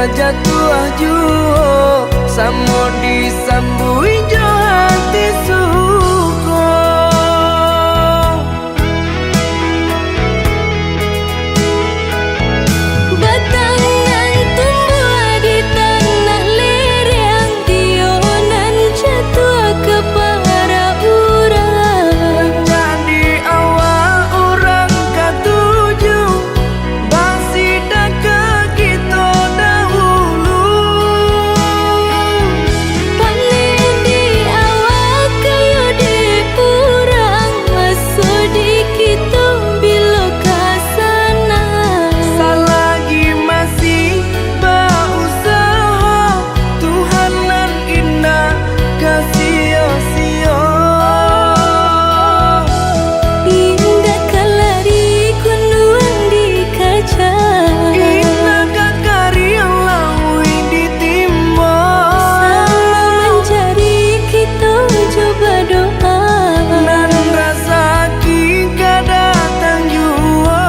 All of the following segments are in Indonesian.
kajatuh juo samo disambui jo hati suko. Batangan tumbuh di tanah lereng, tionan jatuh ke para urang. Jadi awal orang katuju bangsi dak kita dahulu. Panen di awal kayu di urang, masuk di kita bila kasana. Selagi masih berusaha, Tuhan nan indah kasih-sia. Indah kalari kunuan di kaca, Indah kakari yang lawi ditimba. sama mencari kita coba doa. Nan rasa kita datang jua.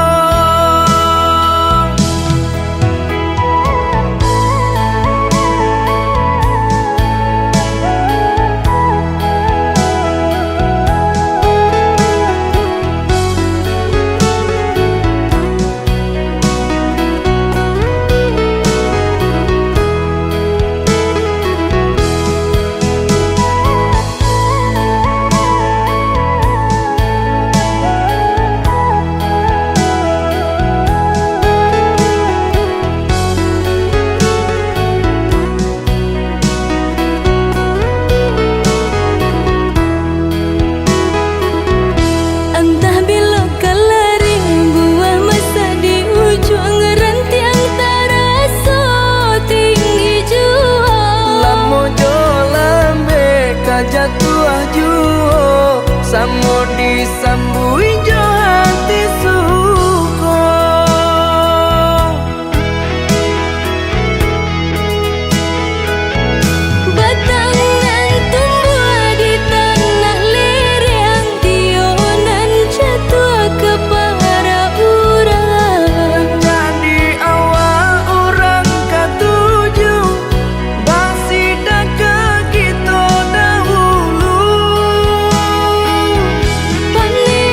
Entah bila kelari buah masa di ujung rantiang terasa tinggi jua. Lamo jo lambe kajatuh juo samo disambui jo hati suko. Batangan tumbuh di tanah lereng, tionan jatuh ke para urang. Jadi awal orang katuju bangsi dak kita dahulu. Panen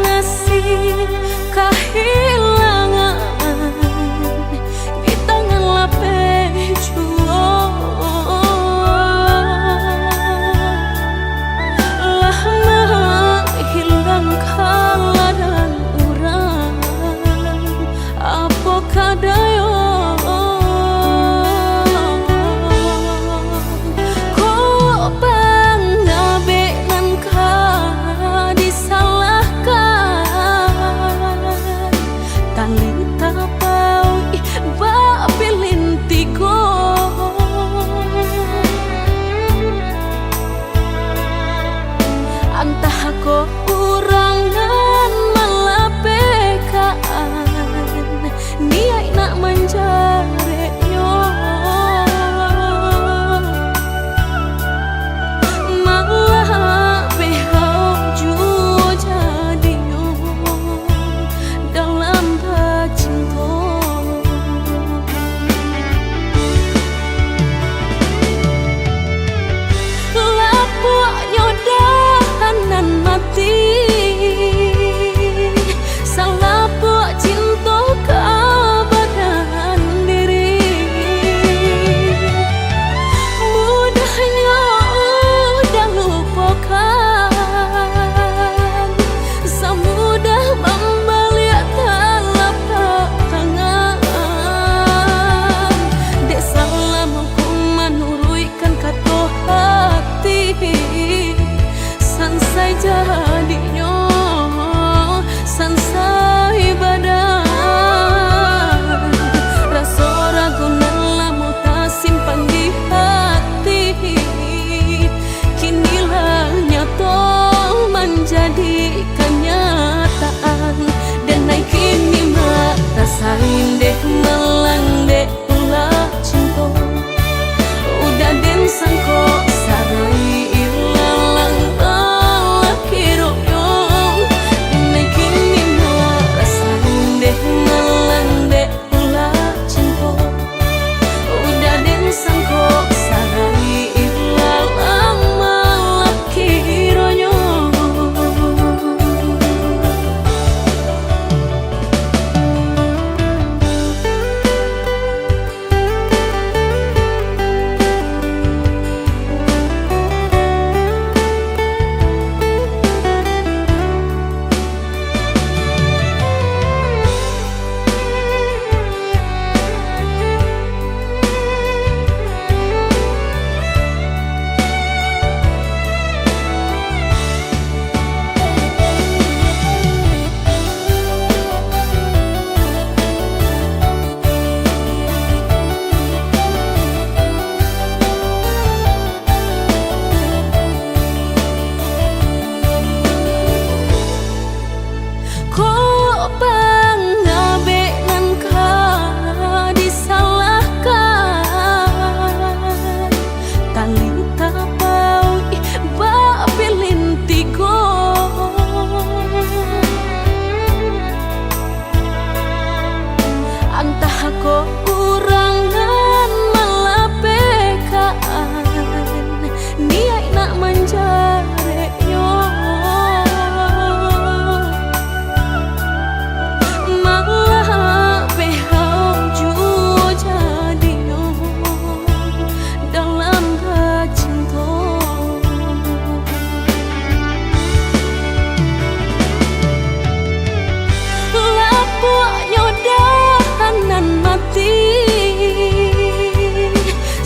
ngasih kehilangan di tangan lapeh juang. Lama hilang kala dan urang apa kadayo entah kok kurangan malapekaan niat nak menjareknya malah behau jua jadinya dalam cinta. Lapuknya nan mati salah buat cinta keabadian diri. Mudahnya udah lupakan, semudah membalik telapak tangan. Dek salah mampu menurutkan kata hati sansai jadinya sansai badan. Rasa ragu lamu tak simpan di hati, kinilah nyata menjadi kenyataan. Dan naik kini mata sain deh melang deh ulah cinta udah den sangko sarai ilalang kok kurangan malapekaan niat nak menjareknya malah behau jua jadinya dalam cinta. Lapuknya nan mati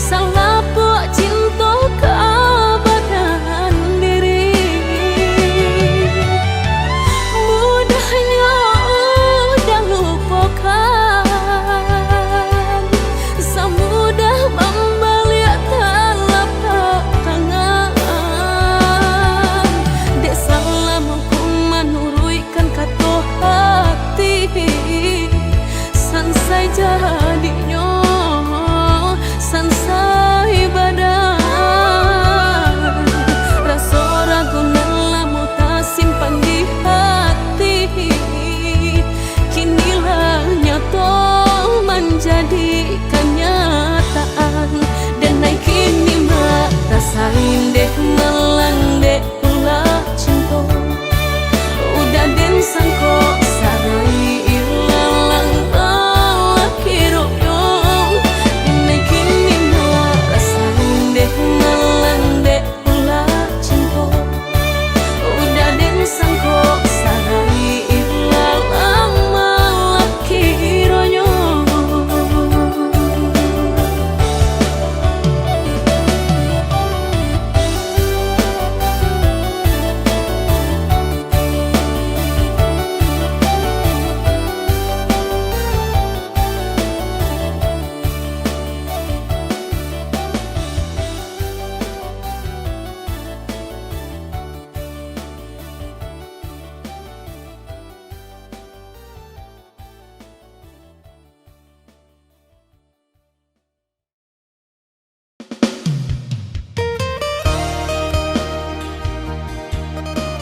salah buat cinta keabadian diri. Mudahnya udah lupakan, semudah membalik telapak tangan. Dek salah mampu menurutkan kata hati sansai jadinya sansai badan. Rasa ragu lamu tak simpan di hati, kinilah nyata menjadi kenyataan. Dan naik kini mata sain deh melang deh ulah cinta udah den sangko sarai ilalang lalaki royong ini kini ngerasain deh ngalang deh pula cinta udah deh sangko sarai ilalang lalaki royong.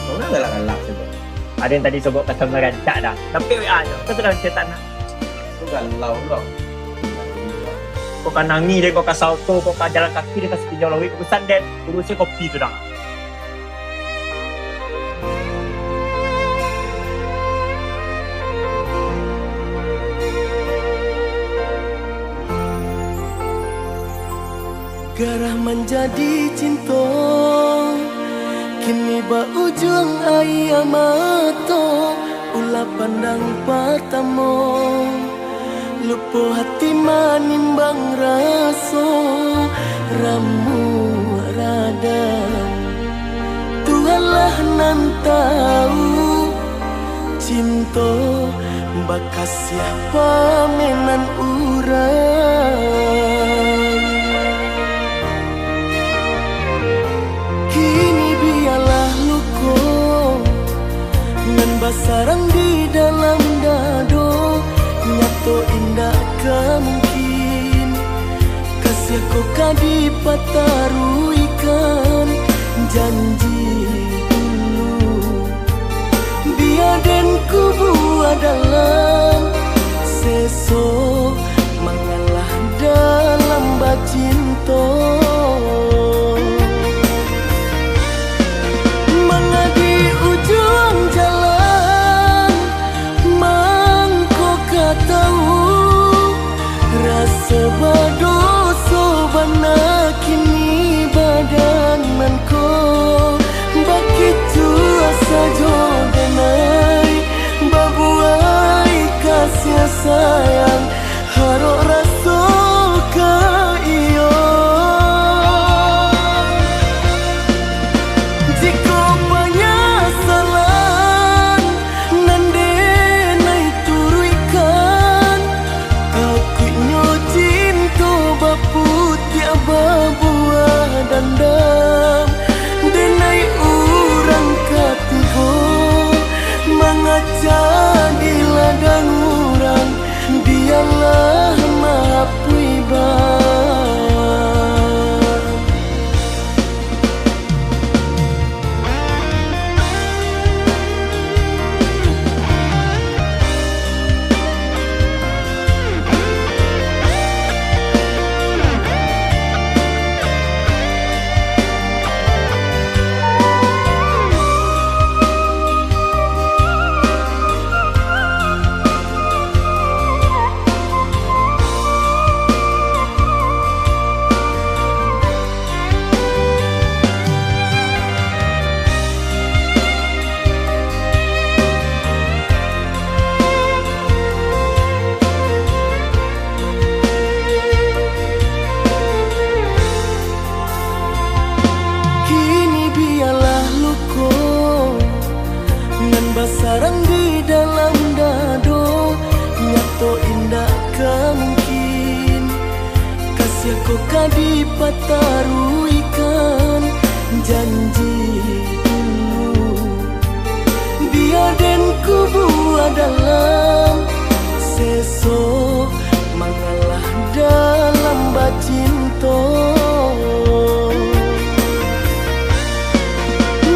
Orang galak-galak sebab. Ada yang tadi sebut kata merancak dah. Tapi WA je. Kau sedang cetak nak. Itu galau pula. Kau kan nangi dia, kau kan salto, kau kan jalan kaki dia kasih pinjau lawik. Kau sandet. Urusnya kopi tu dah. Garah menjadi cinta kini ba ujung ayam mata ulah pandang pertama lupa hati manimbang rasa ramu radam Tuhanlah nan tahu cinta bakas siapa menan urang kini biarlah luka nan basarang di dalam dado nyato indah kemungkin kasih kau kadi pataruikan janji dulu biar dan kubu adalah seso mengalah dalam bacinta mengadi ujung jalan mangko tahu rasa badoso bana kini badan manko begitu asa jodenai babuai kasih sayang harok rasa ke iyo jika banyak salah nande nai turuikan kakinya cinta baput tiaba buah dandam denai urang katigo mengajar di ladang urang dialah mapui kini biarlah luka nan basarang di dalam dado nyato indah kemungkin kasih kau kadi pataruikan janji dulu biar dan kubu adalah seso mengalah dalam bacinta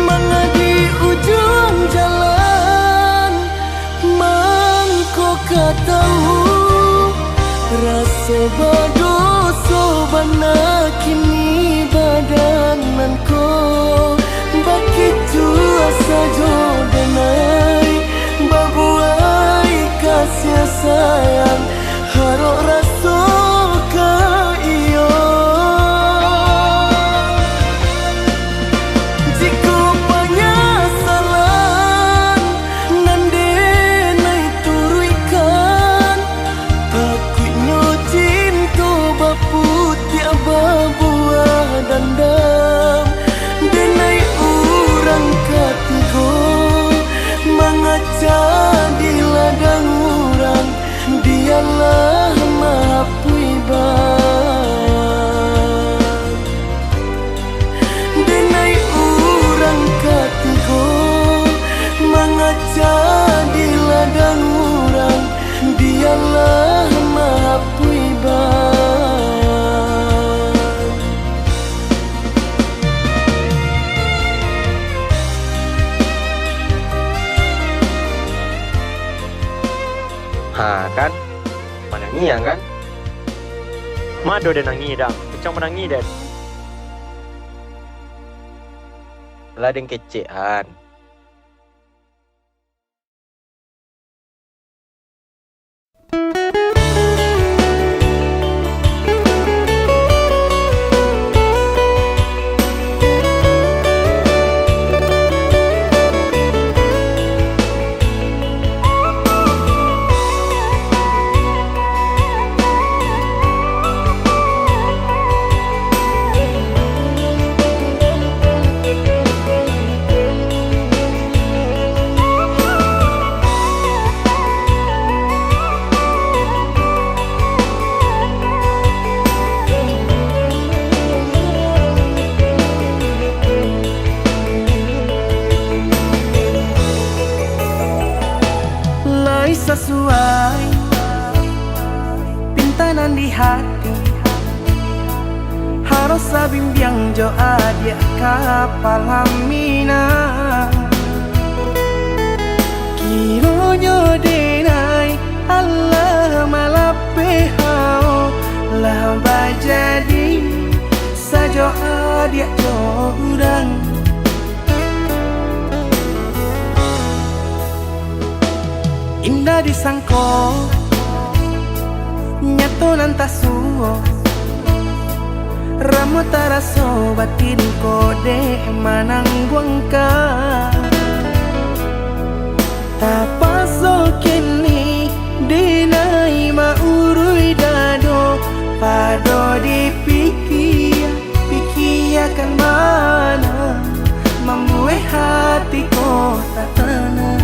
mengadi ujung jalan mangko tahu rasa badoso bana kini badan manko begitu asa jodenai mengaca di ladang urang, dialah maha puiban. Denai urang katigo mengaca di ladang urang, dialah maha puiban. Ha kan, menangi yang kan? Mado dan nangi dah. Kecang menangi dan. Lah deng kecean. Sesuai pintanan di hati, harus sabimbiang jo adia kapal hamina. Kironyo denai Allah malapehau lah bajadi sajo adia jo urang. Indah disangko nyato nantasuo ramo taraso batin kode manangguang ka tapaso kini dinai maurui dado pado dipikir kan mana membuat hatiku tak tenang.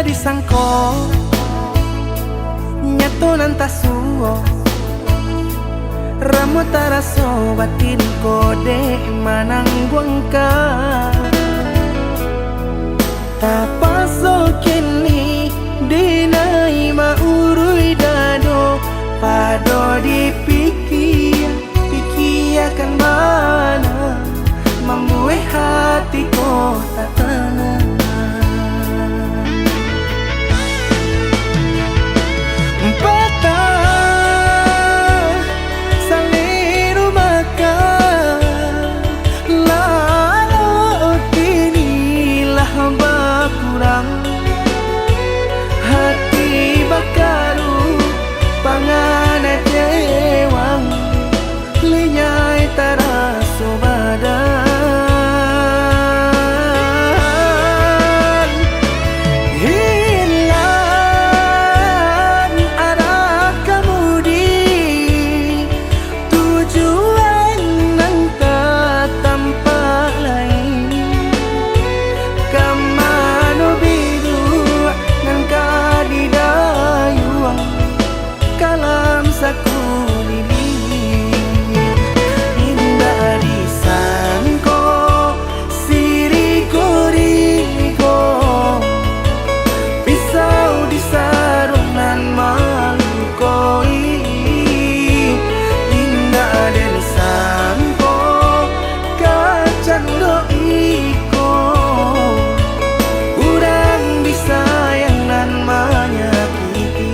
disangko nyato nantasuo ramo taraso batin kode manangguang ka tapaso kini dinai maurui dado pado dipikir hatiku tak tenang. Patah saliru makan, lalu kinilah berkurang. Hati bakaru panganan jewang, linyai taraso badan. Hilang arah kemudi, tujuan nang tak tampak lain. Kamano biru nang kadidayuang, kalam sakulili. Indah disangko siriko-riko, pisau di sarungan malukoi. Indah disangko kacando iko, urang disayang nan menyakiti.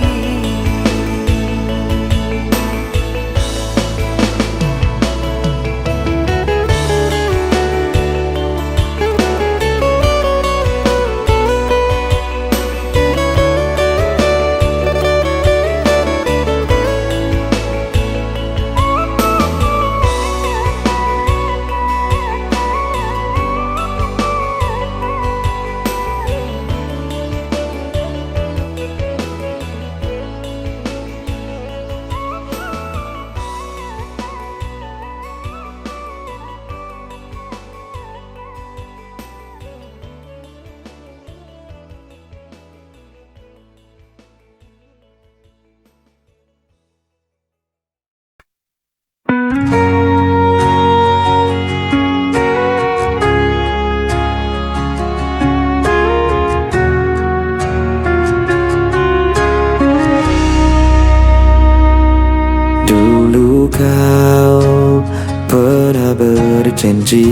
Dulu kau pernah berjanji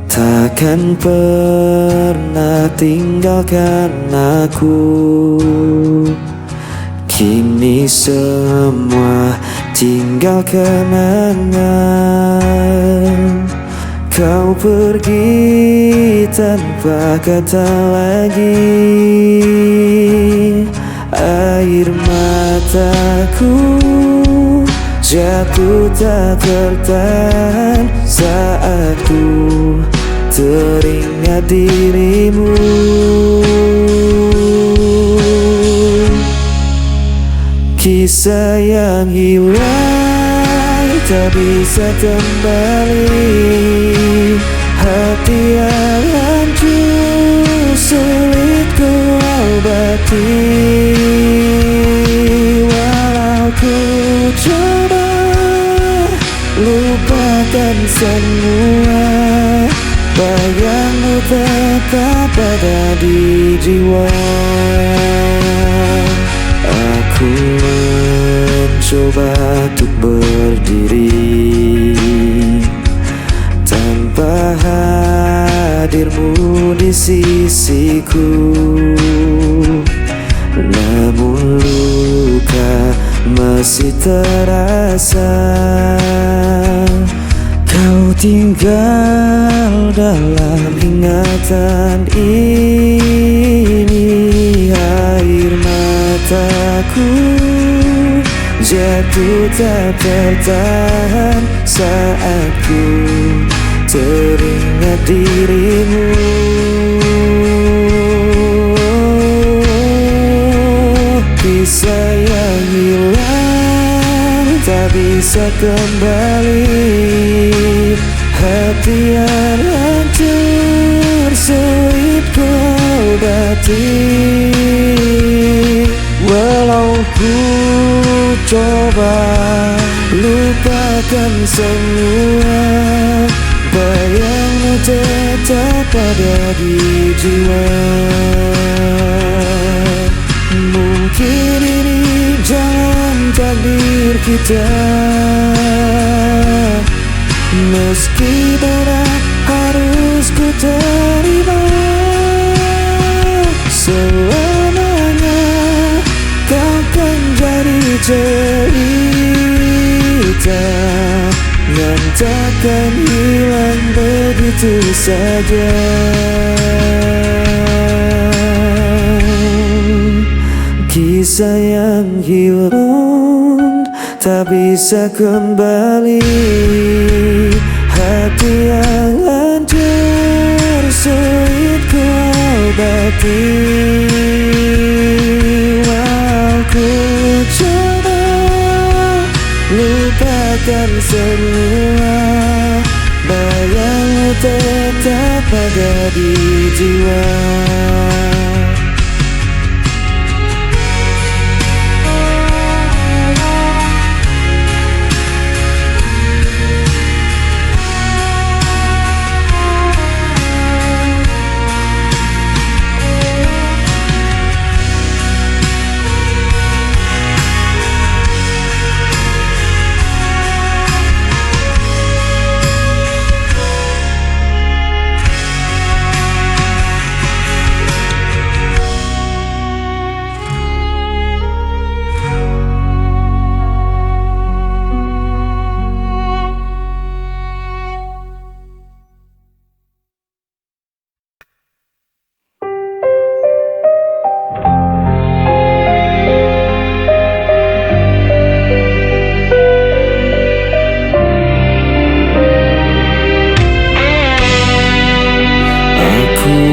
takkan pernah tinggalkan aku. Kini semua tinggal kenangan. Kau pergi tanpa kata lagi. Air mataku jatuh tak tertahan saat ku teringat dirimu. Kisah yang hilang tak bisa kembali, hati yang hancur sulit ku obati. Walau ku coba lupakan semua, bayangmu tetap ada di jiwa. Aku mencoba untuk berdiri tanpa hadirmu di sisiku, namun luka masih terasa. Kau tinggal dalam ingatan ini. Air mataku jatuh tak tertahan saat ku teringat dirimu. Kisah yang hilang tak bisa kembali, hati yang hancur sulit ku obati. Walau ku coba lupakan semua, bayangmu tetap ada di jiwa. Mungkin ini jalan takdir kita, meski berat cinta yang takkan hilang begitu saja. Kisah yang hilang tak bisa kembali, hati yang hancur sulit ku obati. Walau ku coba lupakan semua, bayangmu tetap ada di jiwa.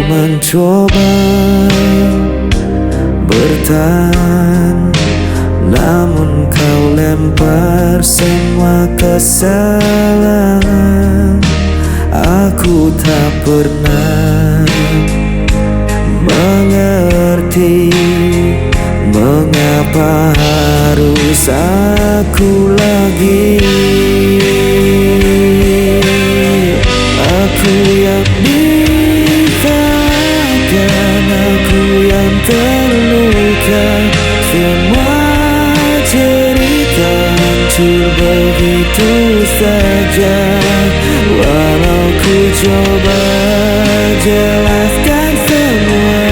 Mencoba bertahan, namun kau lempar semua kesalahan. Aku tak pernah mengerti mengapa harus aku lagi. Aku yang aku yang terluka, semua cerita hancur begitu saja. Walau ku coba jelaskan semua,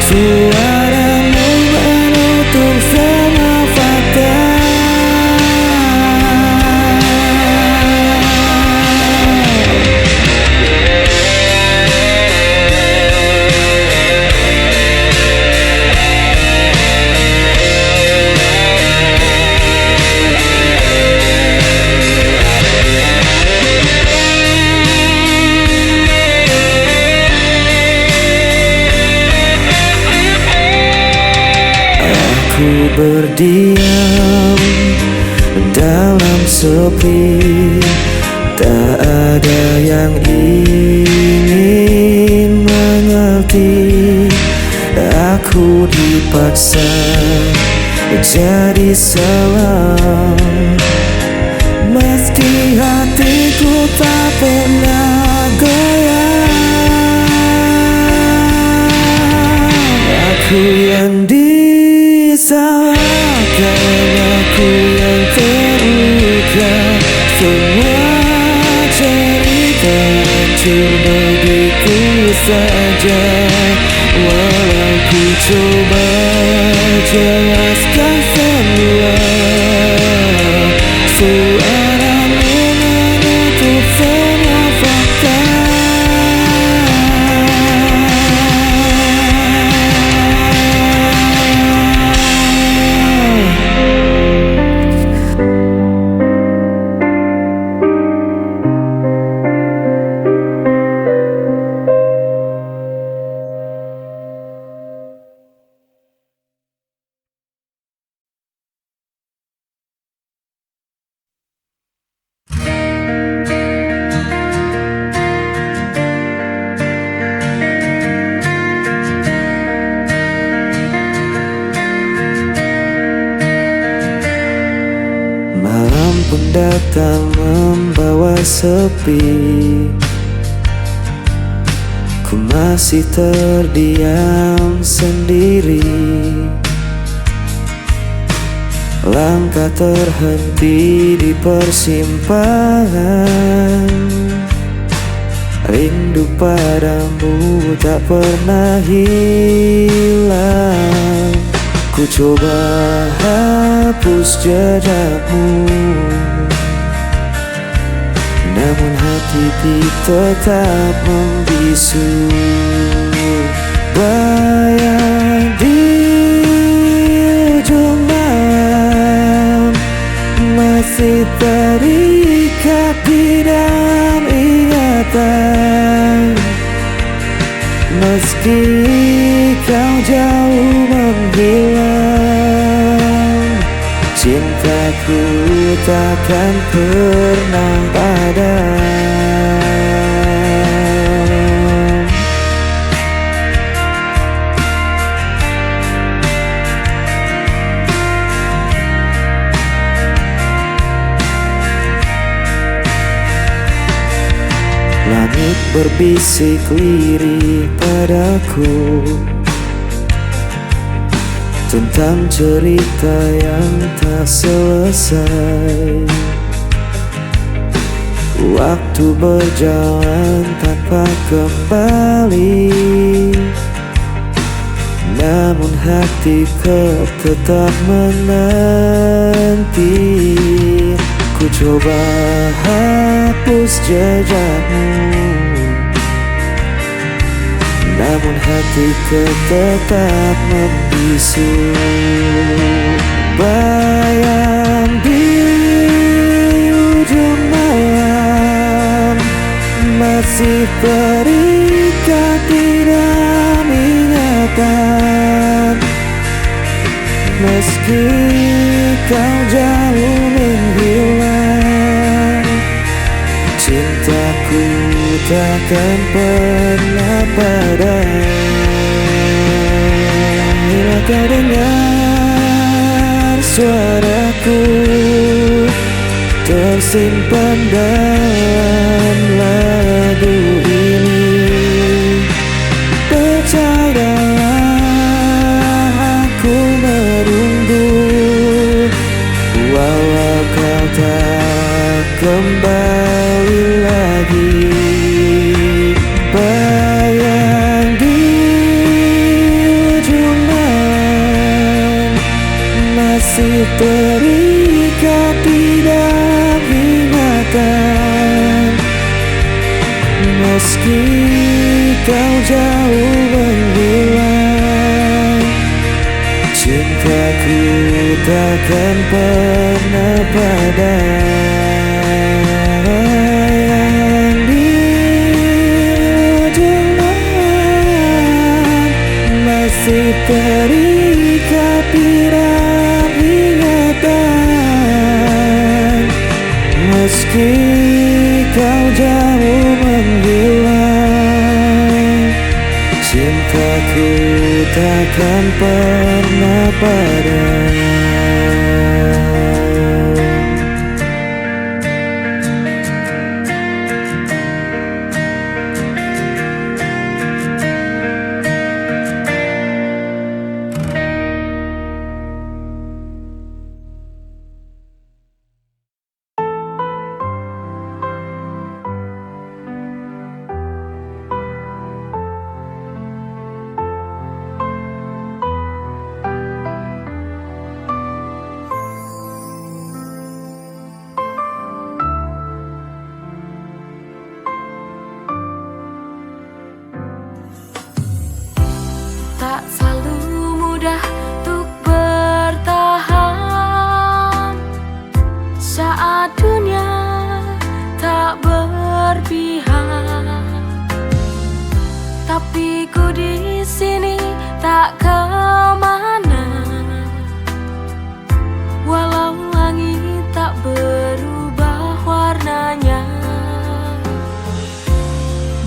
suaramu menutup semua fakta. Aku berdiam dalam sepi, tak ada yang ingin mengerti. Aku dipaksa jadi salah, meski hatiku tak pernah goyah. Aku yang disalahkan, aku yang terluka, semua cerita hancur begitu saja. Walau ku coba jelaskan semua, suaramu menutup semua fakta. Malam pun datang membawa sepi, ku masih terdiam sendiri. Langkah terhenti di persimpangan, rindu padamu tak pernah hilang. Ku coba hapus jejakmu, namun hati tetap membisu. Bayang di ujung malam masih terikat di dalam ingatan. Meski kau jauh menghilang, cintaku takkan pernah padam. Langit berbisik lirik padaku tentang cerita yang tak selesai. Waktu berjalan tanpa kembali, namun hatiku tetap menanti. Ku coba hapus jejakmu, namun hatiku tetap membisu. Bayang di ujung malam masih terikat di dalam ingatan. Meski kau jauh menghilang, cintaku takkan pernah padam. Bila kau dengar suaraku tersimpan dalam lagu ini, percayalah aku menunggu, walau kau tak kembali lagi. Bayang di ujung malam masih terikat di dalam ingatan. Meski kau jauh menghilang, cintaku takkan pernah padam. Yang di ujung malam masih terikat di dalam ingatan. Meski kau jauh menghilang, cintaku takkan pernah padam. Tak selalu mudah untuk bertahan saat dunia tak berpihak. Tapi ku di sini tak kemana, walau langit tak berubah warnanya.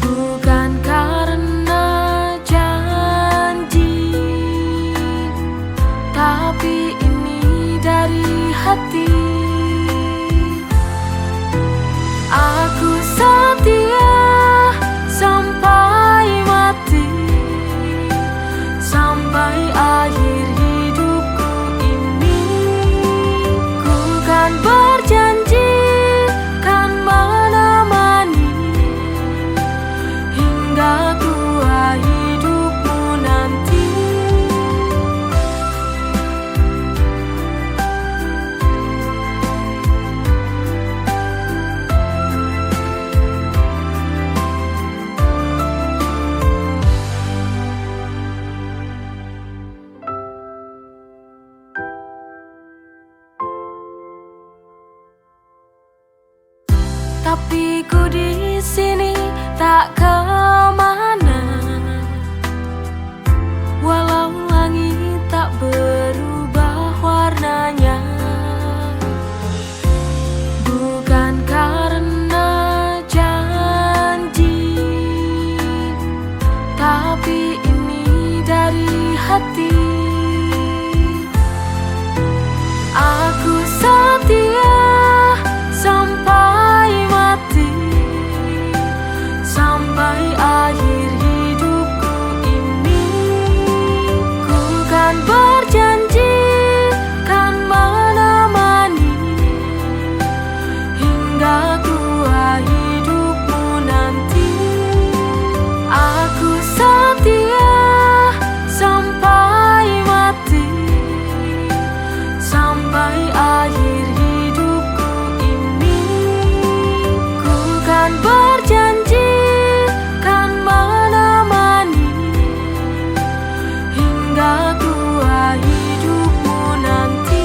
Bukan karena tapi ini dari hati. Aku setia sampai mati, sampai akhir hidup. Tapi ku di sini tak kemana, walau langit tak berubah warnanya. Bukan karena janji, tapi ini dari hati. Aku setia sampai mati, sampai akhir hidupku ini. Ku kan berjanji kan menemani hingga tua hidupmu nanti. Aku setia sampai mati, sampai akhir hidupku ini. Ku kan berjanji kan menemani hingga tua hidupmu nanti.